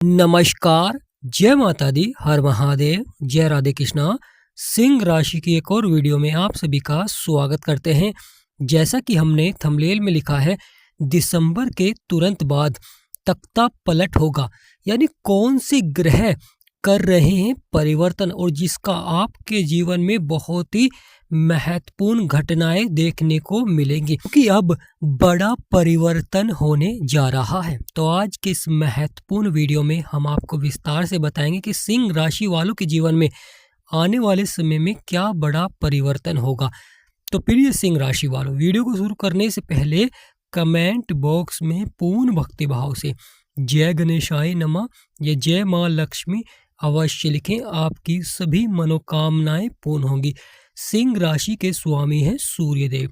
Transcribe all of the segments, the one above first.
नमस्कार, जय माता दी, हर महादेव, जय राधे कृष्णा। सिंह राशि की एक और वीडियो में आप सभी का स्वागत करते हैं। जैसा कि हमने थंबनेल में लिखा है, दिसंबर के तुरंत बाद तख्ता पलट होगा, यानी कौन से ग्रह कर रहे हैं परिवर्तन और जिसका आपके जीवन में बहुत ही महत्वपूर्ण घटनाएं देखने को मिलेंगी, क्योंकि अब बड़ा परिवर्तन होने जा रहा है। तो आज के इस महत्वपूर्ण वीडियो में हम आपको विस्तार से बताएंगे कि सिंह राशि वालों के जीवन में आने वाले समय में क्या बड़ा परिवर्तन होगा। तो प्रिय सिंह राशि वालों, वीडियो को शुरू करने से पहले कमेंट बॉक्स में पूर्ण भक्तिभाव से जय गणेशाय नमः या जय माँ लक्ष्मी अवश्य लिखें, आपकी सभी मनोकामनाएं पूर्ण होंगी। सिंह राशि के स्वामी हैं सूर्यदेव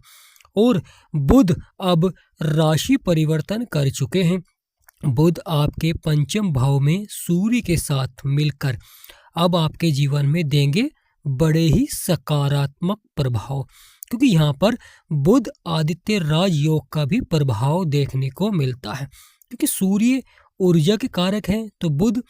और बुध अब राशि परिवर्तन कर चुके हैं। बुध आपके पंचम भाव में सूर्य के साथ मिलकर अब आपके जीवन में देंगे बड़े ही सकारात्मक प्रभाव, क्योंकि यहाँ पर बुध आदित्य राजयोग का भी प्रभाव देखने को मिलता है। क्योंकि सूर्य ऊर्जा के कारक हैं, तो बुध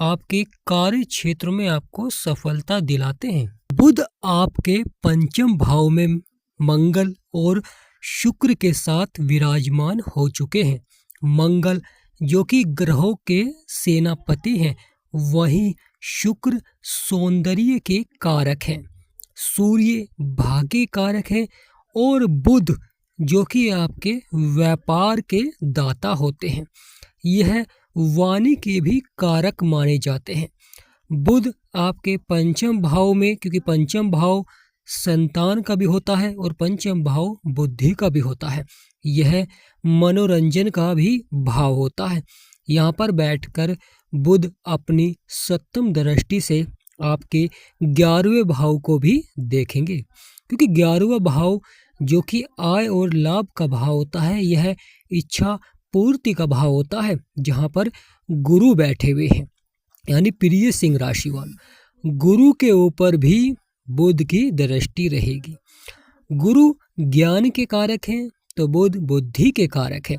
आपके कार्य क्षेत्र में आपको सफलता दिलाते हैं। बुध आपके पंचम भाव में मंगल और शुक्र के साथ विराजमान हो चुके हैं। मंगल जो कि ग्रहों के सेनापति हैं, वहीं शुक्र सौंदर्य के कारक हैं, सूर्य भाग्य कारक है और बुध जो कि आपके व्यापार के दाता होते हैं, यह वाणी के भी कारक माने जाते हैं। बुध आपके पंचम भाव में, क्योंकि पंचम भाव संतान का भी होता है और पंचम भाव बुद्धि का भी होता है, यह मनोरंजन का भी भाव होता है। यहाँ पर बैठकर बुध अपनी सप्तम दृष्टि से आपके 11वें भाव को भी देखेंगे, क्योंकि 11वां भाव जो कि आय और लाभ का भाव होता है, यह इच्छा पूर्ति का भाव होता है, जहाँ पर गुरु बैठे हुए हैं। यानी प्रिय सिंह राशि वाले, गुरु के ऊपर भी बुध की दृष्टि रहेगी। गुरु ज्ञान के कारक हैं, तो बुध बुद्धि के कारक है।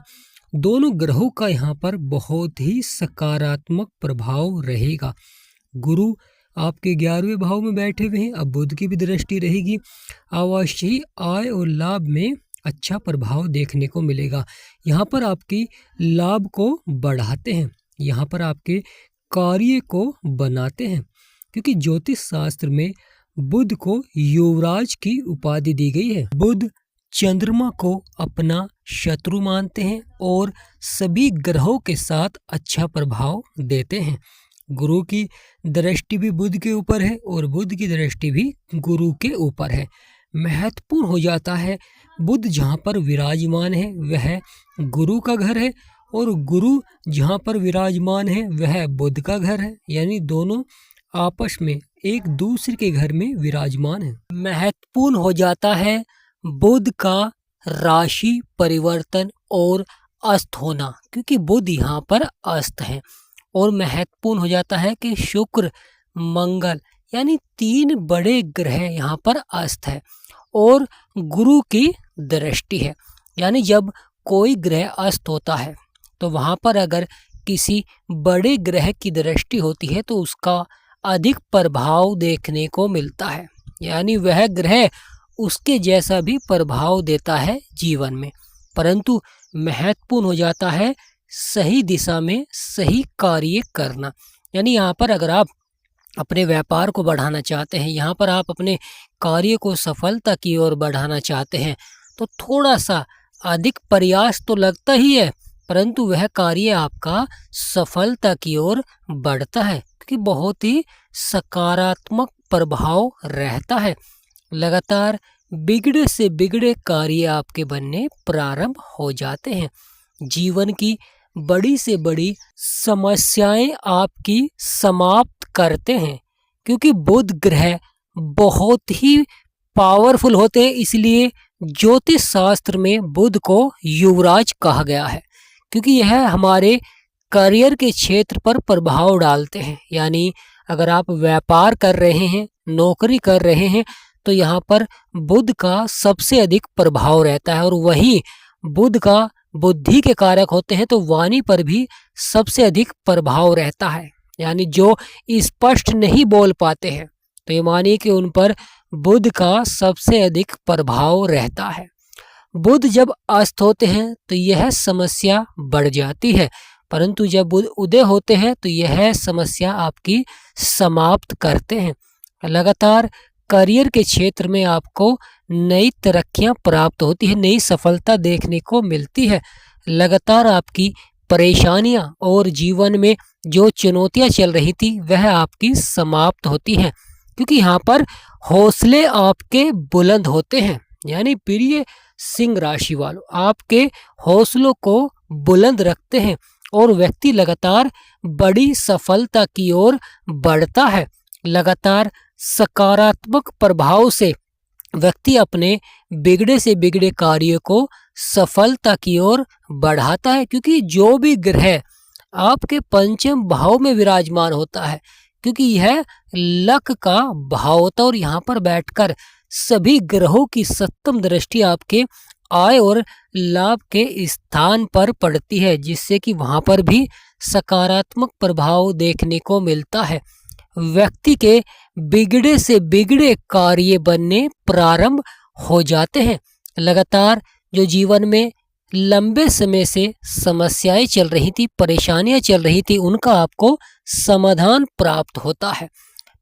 दोनों ग्रहों का यहाँ पर बहुत ही सकारात्मक प्रभाव रहेगा। गुरु आपके 11वें भाव में बैठे हुए हैं, अब बुध की भी दृष्टि रहेगी। अवश्य ही आय और लाभ में अच्छा प्रभाव देखने को मिलेगा। यहाँ पर आपकी लाभ को बढ़ाते हैं, यहाँ पर आपके कार्य को बनाते हैं, क्योंकि ज्योतिष शास्त्र में बुध को युवराज की उपाधि दी गई है। बुध चंद्रमा को अपना शत्रु मानते हैं और सभी ग्रहों के साथ अच्छा प्रभाव देते हैं। गुरु की दृष्टि भी बुध के ऊपर है और बुध की दृष्टि भी गुरु के ऊपर है। महत्वपूर्ण हो जाता है, बुध जहाँ पर विराजमान है वह गुरु का घर है और गुरु जहाँ पर विराजमान है वह बुध का घर है, यानी दोनों आपस में एक दूसरे के घर में विराजमान है। महत्वपूर्ण हो जाता है बुध का राशि परिवर्तन और अस्त होना, क्योंकि बुध यहाँ पर अस्त है। और महत्वपूर्ण हो जाता है कि शुक्र मंगल यानी 3 बड़े ग्रह यहाँ पर अस्त है और गुरु की दृष्टि है। यानी जब कोई ग्रह अस्त होता है तो वहाँ पर अगर किसी बड़े ग्रह की दृष्टि होती है तो उसका अधिक प्रभाव देखने को मिलता है, यानी वह ग्रह उसके जैसा भी प्रभाव देता है जीवन में। परंतु महत्वपूर्ण हो जाता है सही दिशा में सही कार्य करना। यानी यहाँ पर अगर आप अपने व्यापार को बढ़ाना चाहते हैं, यहाँ पर आप अपने कार्य को सफलता की ओर बढ़ाना चाहते हैं, तो थोड़ा सा अधिक प्रयास तो लगता ही है, परंतु वह कार्य आपका सफलता की ओर बढ़ता है, क्योंकि बहुत ही सकारात्मक प्रभाव रहता है। लगातार बिगड़े से बिगड़े कार्य आपके बनने प्रारंभ हो जाते हैं। जीवन की बड़ी से बड़ी समस्याएं आपकी समाप्त करते हैं, क्योंकि बुध ग्रह बहुत ही पावरफुल होते हैं। इसलिए ज्योतिष शास्त्र में बुध को युवराज कहा गया है, क्योंकि यह हमारे करियर के क्षेत्र पर प्रभाव डालते हैं। यानी अगर आप व्यापार कर रहे हैं, नौकरी कर रहे हैं, तो यहाँ पर बुध का सबसे अधिक प्रभाव रहता है और वहीं बुध का बुद्धि के कारक होते हैं तो वाणी पर भी सबसे अधिक प्रभाव रहता है। यानी जो स्पष्ट नहीं बोल पाते हैं तो ये मानिए कि उन पर बुध का सबसे अधिक प्रभाव रहता है। बुध जब अस्त होते हैं तो यह समस्या बढ़ जाती है, परंतु जब बुध उदय होते हैं तो यह समस्या आपकी समाप्त करते हैं। लगातार करियर के क्षेत्र में आपको नई तरक्कियां प्राप्त होती है, नई सफलता देखने को मिलती है। लगातार आपकी परेशानियां और जीवन में जो चुनौतियां चल रही थी वह आपकी समाप्त होती हैं, क्योंकि यहाँ पर हौसले आपके बुलंद होते हैं। यानी प्रिय सिंह राशि वालों, आपके हौसलों को बुलंद रखते हैं और व्यक्ति लगातार बड़ी सफलता की ओर बढ़ता है। लगातार सकारात्मक प्रभाव से व्यक्ति अपने बिगड़े से बिगड़े कार्य को सफलता की ओर बढ़ाता है, क्योंकि जो भी ग्रह आपके पंचम भाव में विराजमान होता है, क्योंकि यह लक का भाव होता है और यहाँ पर बैठकर सभी ग्रहों की सप्तम दृष्टि आपके आय और लाभ के स्थान पर पड़ती है, जिससे कि वहां पर भी सकारात्मक प्रभाव देखने को मिलता है। व्यक्ति के बिगड़े से बिगड़े कार्य बनने प्रारंभ हो जाते हैं। लगातार जो जीवन में लंबे समय से समस्याएं चल रही थी, परेशानियां चल रही थी, उनका आपको समाधान प्राप्त होता है।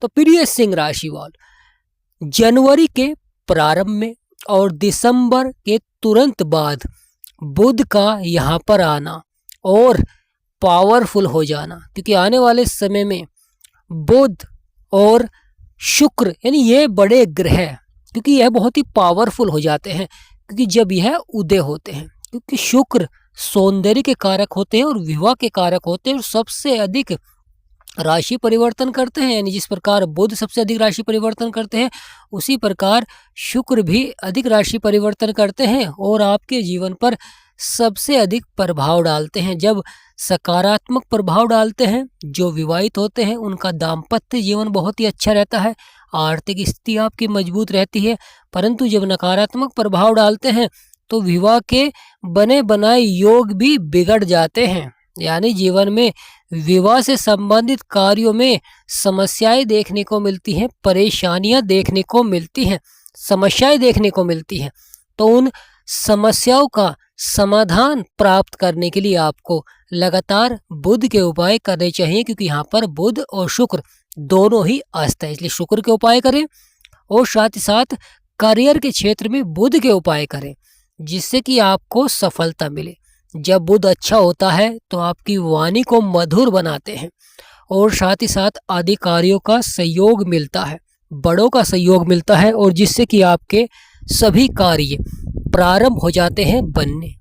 तो प्रिय सिंह राशि वालों, जनवरी के प्रारंभ में और दिसंबर के तुरंत बाद बुध का यहाँ पर आना और पावरफुल हो जाना, क्योंकि आने वाले समय में बुध और शुक्र यानी ये बड़े ग्रह, क्योंकि यह बहुत ही पावरफुल हो जाते हैं क्योंकि जब यह उदय होते हैं, क्योंकि शुक्र सौंदर्य के कारक होते हैं और विवाह के कारक होते हैं और सबसे अधिक राशि परिवर्तन करते हैं। यानी जिस प्रकार बुध सबसे अधिक राशि परिवर्तन करते हैं, उसी प्रकार शुक्र भी अधिक राशि परिवर्तन करते हैं और आपके जीवन पर सबसे अधिक प्रभाव डालते हैं। जब सकारात्मक प्रभाव डालते हैं, जो विवाहित होते हैं उनका दाम्पत्य जीवन बहुत ही अच्छा रहता है, आर्थिक स्थिति आपकी मजबूत रहती है। परंतु जब नकारात्मक प्रभाव डालते हैं तो विवाह के बने बनाए योग भी बिगड़ जाते हैं। यानी जीवन में विवाह से संबंधित कार्यों में समस्याएं देखने को मिलती हैं, परेशानियां देखने को मिलती हैं, समस्याएं देखने को मिलती हैं। तो उन समस्याओं का समाधान प्राप्त करने के लिए आपको लगातार बुध के उपाय करने चाहिए, क्योंकि यहाँ पर बुध और शुक्र दोनों ही अस्त है। इसलिए शुक्र के उपाय करें और साथ ही साथ करियर के क्षेत्र में बुध के उपाय करें, जिससे कि आपको सफलता मिले। जब बुध अच्छा होता है तो आपकी वाणी को मधुर बनाते हैं और साथ ही साथ अधिकारियों का सहयोग मिलता है, बड़ों का सहयोग मिलता है, और जिससे कि आपके सभी कार्य प्रारंभ हो जाते हैं बनने।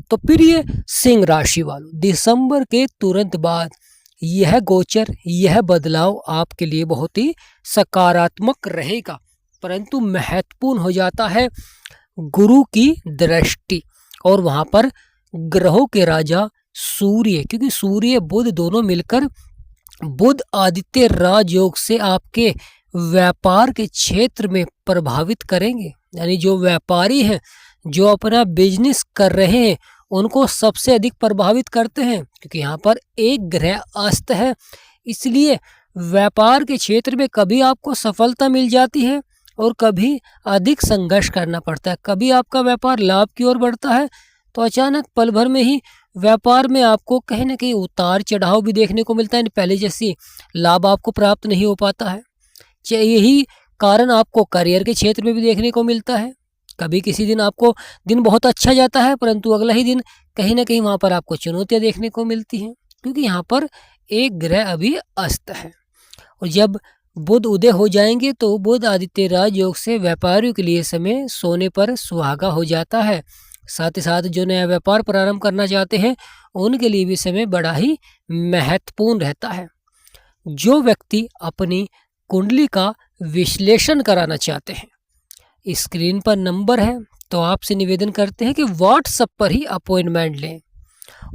तो प्रिय सिंह राशि वालों, दिसंबर के तुरंत बाद यह गोचर, यह बदलाव आपके लिए बहुत ही सकारात्मक रहेगा। परंतु महत्वपूर्ण हो जाता है गुरु की दृष्टि, और वहां पर ग्रहों के राजा सूर्य, क्योंकि सूर्य बुध दोनों मिलकर बुध आदित्य राजयोग से आपके व्यापार के क्षेत्र में प्रभावित करेंगे। यानी जो व्यापारी हैं, जो अपना बिजनेस कर रहे हैं, उनको सबसे अधिक प्रभावित करते हैं, क्योंकि यहाँ पर एक ग्रह अस्त है। इसलिए व्यापार के क्षेत्र में कभी आपको सफलता मिल जाती है और कभी अधिक संघर्ष करना पड़ता है। कभी आपका व्यापार लाभ की ओर बढ़ता है तो अचानक पल भर में ही व्यापार में आपको कहीं ना कहीं उतार चढ़ाव भी देखने को मिलता है, पहले जैसी लाभ आपको प्राप्त नहीं हो पाता है। यही कारण आपको करियर के क्षेत्र में भी देखने को मिलता है। कभी किसी दिन आपको दिन बहुत अच्छा जाता है, परंतु अगला ही दिन कहीं ना कहीं वहाँ पर आपको चुनौतियाँ देखने को मिलती हैं, क्योंकि यहाँ पर एक ग्रह अभी अस्त है। और जब बुध उदय हो जाएंगे तो बुध आदित्य राजयोग से व्यापारियों के लिए समय सोने पर सुहागा हो जाता है। साथ ही साथ जो नया व्यापार प्रारंभ करना चाहते हैं उनके लिए भी समय बड़ा ही महत्वपूर्ण रहता है। जो व्यक्ति अपनी कुंडली का विश्लेषण कराना चाहते हैं, स्क्रीन पर नंबर है, तो आपसे निवेदन करते हैं कि व्हाट्सएप पर ही अपॉइंटमेंट लें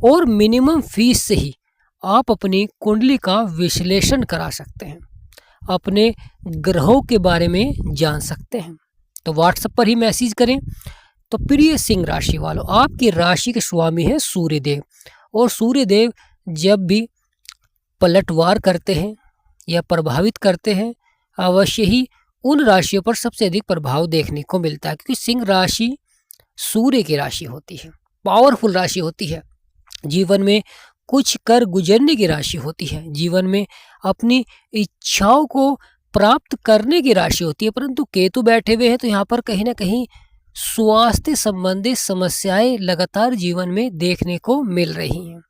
और मिनिमम फीस से ही आप अपनी कुंडली का विश्लेषण करा सकते हैं, अपने ग्रहों के बारे में जान सकते हैं। तो व्हाट्सएप पर ही मैसेज करें, तो प्रिय सिंह राशि वालों, आपकी राशि के स्वामी है सूर्यदेव, और सूर्यदेव जब भी पलटवार करते हैं या प्रभावित करते हैं, अवश्य ही उन राशियों पर सबसे अधिक प्रभाव देखने को मिलता है, क्योंकि सिंह राशि सूर्य की राशि होती है, पावरफुल राशि होती है, जीवन में कुछ कर गुजरने की राशि होती है, जीवन में अपनी इच्छाओं को प्राप्त करने की राशि होती है। परंतु केतु बैठे हुए हैं तो यहाँ पर कहीं ना कहीं स्वास्थ्य संबंधित समस्याएं लगातार जीवन में देखने को मिल रही हैं।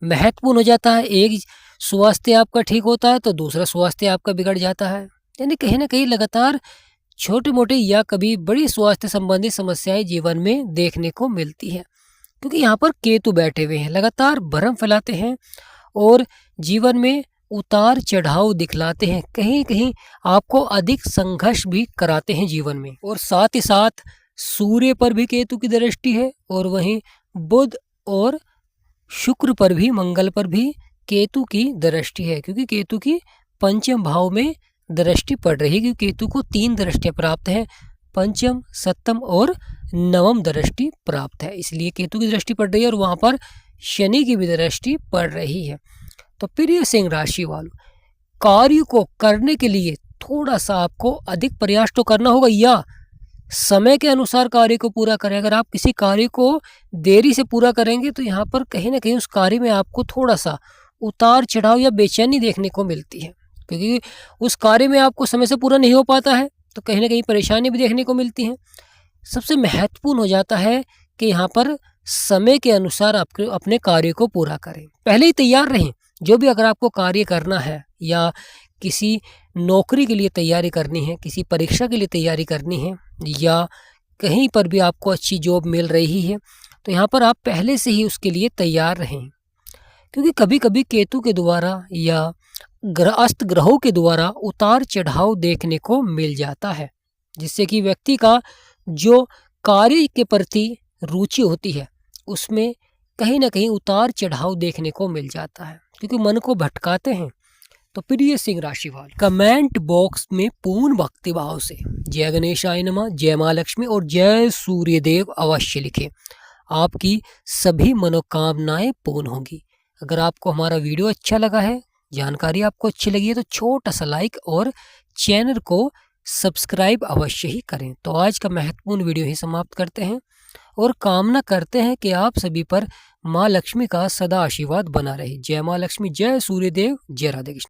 महत्वपूर्ण हो जाता है, एक स्वास्थ्य आपका ठीक होता है तो दूसरा स्वास्थ्य आपका बिगड़ जाता है, यानी कहीं ना कहीं लगातार छोटे मोटे या कभी बड़ी स्वास्थ्य संबंधित समस्याएं जीवन में देखने को मिलती है, क्योंकि यहाँ पर केतु बैठे हुए हैं, लगातार भ्रम फैलाते हैं और जीवन में उतार चढ़ाव दिखलाते हैं, कहीं कहीं आपको अधिक संघर्ष भी कराते हैं जीवन में। और साथ ही साथ सूर्य पर भी केतु की दृष्टि है, और वहीं बुध और शुक्र पर भी, मंगल पर भी केतु की दृष्टि है, क्योंकि केतु की पंचम भाव में दृष्टि पड़ रही है, क्योंकि केतु को 3 दृष्टियां प्राप्त है, पंचम, सप्तम और नवम दृष्टि प्राप्त है, इसलिए केतु की दृष्टि पड़ रही है और वहां पर शनि की भी दृष्टि पड़ रही है। तो प्रिय सिंह राशि वालों, कार्य को करने के लिए थोड़ा सा आपको अधिक प्रयास तो करना होगा, या समय के अनुसार कार्य को पूरा करें। अगर आप किसी कार्य को देरी से पूरा करेंगे तो यहाँ पर कहीं ना कहीं उस कार्य में आपको थोड़ा सा उतार चढ़ाव या बेचैनी देखने को मिलती है, क्योंकि उस कार्य में आपको समय से पूरा नहीं हो पाता है तो कहीं ना कहीं परेशानी भी देखने को मिलती है। सबसे महत्वपूर्ण हो जाता है कि यहाँ पर समय के अनुसार आप अपने कार्य को पूरा करें, पहले ही तैयार रहें। जो भी अगर आपको कार्य करना है या किसी नौकरी के लिए तैयारी करनी है, किसी परीक्षा के लिए तैयारी करनी है, या कहीं पर भी आपको अच्छी जॉब मिल रही है, तो यहाँ पर आप पहले से ही उसके लिए तैयार रहें, क्योंकि कभी कभी केतु के द्वारा या अस्त ग्रहों के द्वारा उतार चढ़ाव देखने को मिल जाता है, जिससे कि व्यक्ति का जो कार्य के प्रति रुचि होती है उसमें कहीं ना कहीं उतार चढ़ाव देखने को मिल जाता है, क्योंकि मन को भटकाते हैं। तो प्रिय सिंह राशि वाले, कमेंट बॉक्स में पूर्ण भक्ति भाव से जय गणेशाय नमः, जय माँ लक्ष्मी और जय सूर्यदेव अवश्य लिखें, आपकी सभी मनोकामनाएं पूर्ण होंगी। अगर आपको हमारा वीडियो अच्छा लगा है, जानकारी आपको अच्छी लगी है, तो छोटा सा लाइक और चैनल को सब्सक्राइब अवश्य ही करें। तो आज का महत्वपूर्ण वीडियो ही समाप्त करते हैं और कामना करते हैं कि आप सभी पर माँ लक्ष्मी का सदा आशीर्वाद बना रहे। जय माँ लक्ष्मी, जय सूर्यदेव, जय राधे कृष्ण।